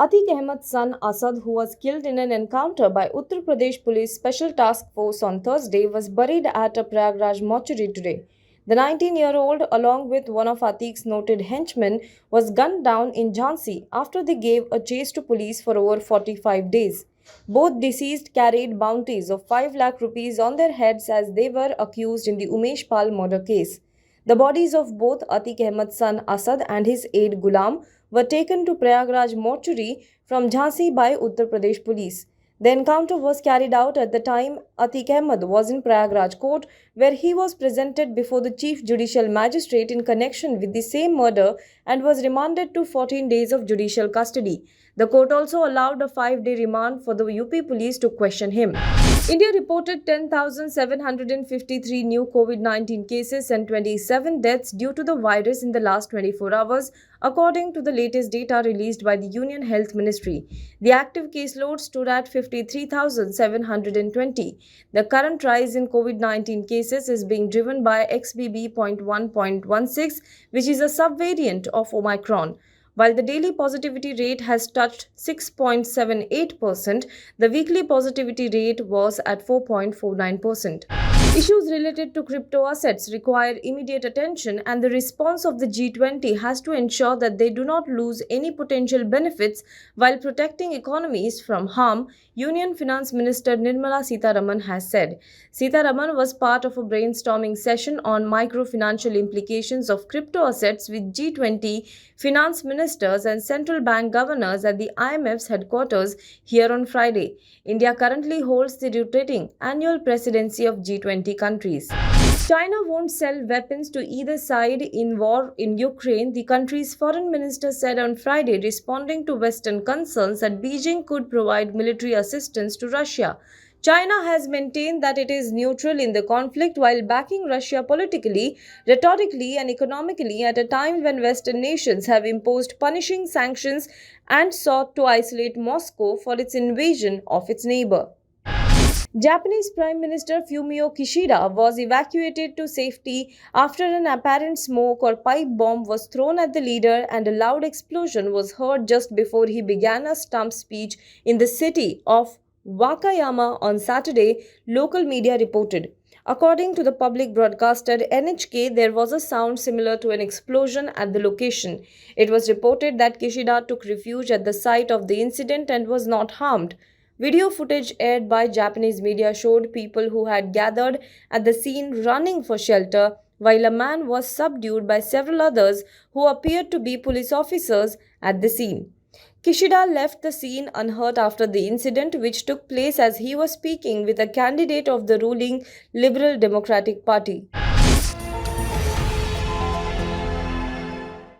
Atiq Ahmed's son Asad, who was killed in an encounter by Uttar Pradesh Police Special Task Force on Thursday, was buried at a Prayagraj mortuary today. The 19-year-old, along with one of Atiq's noted henchmen, was gunned down in Jhansi after they gave a chase to police for over 45 days. Both deceased carried bounties of 5 lakh rupees on their heads as they were accused in the Umesh Pal murder case. The bodies of both Atiq Ahmed's son Asad and his aide Ghulam were taken to Prayagraj mortuary from Jhansi by Uttar Pradesh Police. The encounter was carried out at the time Atiq Ahmed was in Prayagraj court, where he was presented before the chief judicial magistrate in connection with the same murder and was remanded to 14 days of judicial custody. The court also allowed a 5-day remand for the UP police to question him. India reported 10,753 new COVID-19 cases and 27 deaths due to the virus in the last 24 hours, according to the latest data released by the Union Health Ministry. The active caseload stood at 53,720. The current rise in COVID-19 cases is being driven by XBB.1.16, which is a subvariant of Omicron. While the daily positivity rate has touched 6.78%, the weekly positivity rate was at 4.49%. Issues related to crypto assets require immediate attention, and the response of the G20 has to ensure that they do not lose any potential benefits while protecting economies from harm, Union Finance Minister Nirmala Sitharaman has said. Sitharaman was part of a brainstorming session on microfinancial implications of crypto assets with G20 finance ministers and central bank governors at the IMF's headquarters here on Friday. India currently holds the rotating annual presidency of G20 countries. China won't sell weapons to either side in war in Ukraine, the country's foreign minister said on Friday, responding to Western concerns that Beijing could provide military assistance to Russia. China has maintained that it is neutral in the conflict while backing Russia politically, rhetorically, and economically at a time when Western nations have imposed punishing sanctions and sought to isolate Moscow for its invasion of its neighbor. Japanese Prime Minister Fumio Kishida was evacuated to safety after an apparent smoke or pipe bomb was thrown at the leader and a loud explosion was heard just before he began a stump speech in the city of Wakayama on Saturday, local media reported. According to the public broadcaster NHK, there was a sound similar to an explosion at the location. It was reported that Kishida took refuge at the site of the incident and was not harmed. Video footage aired by Japanese media showed people who had gathered at the scene running for shelter, while a man was subdued by several others who appeared to be police officers at the scene. Kishida left the scene unhurt after the incident, which took place as he was speaking with a candidate of the ruling Liberal Democratic Party.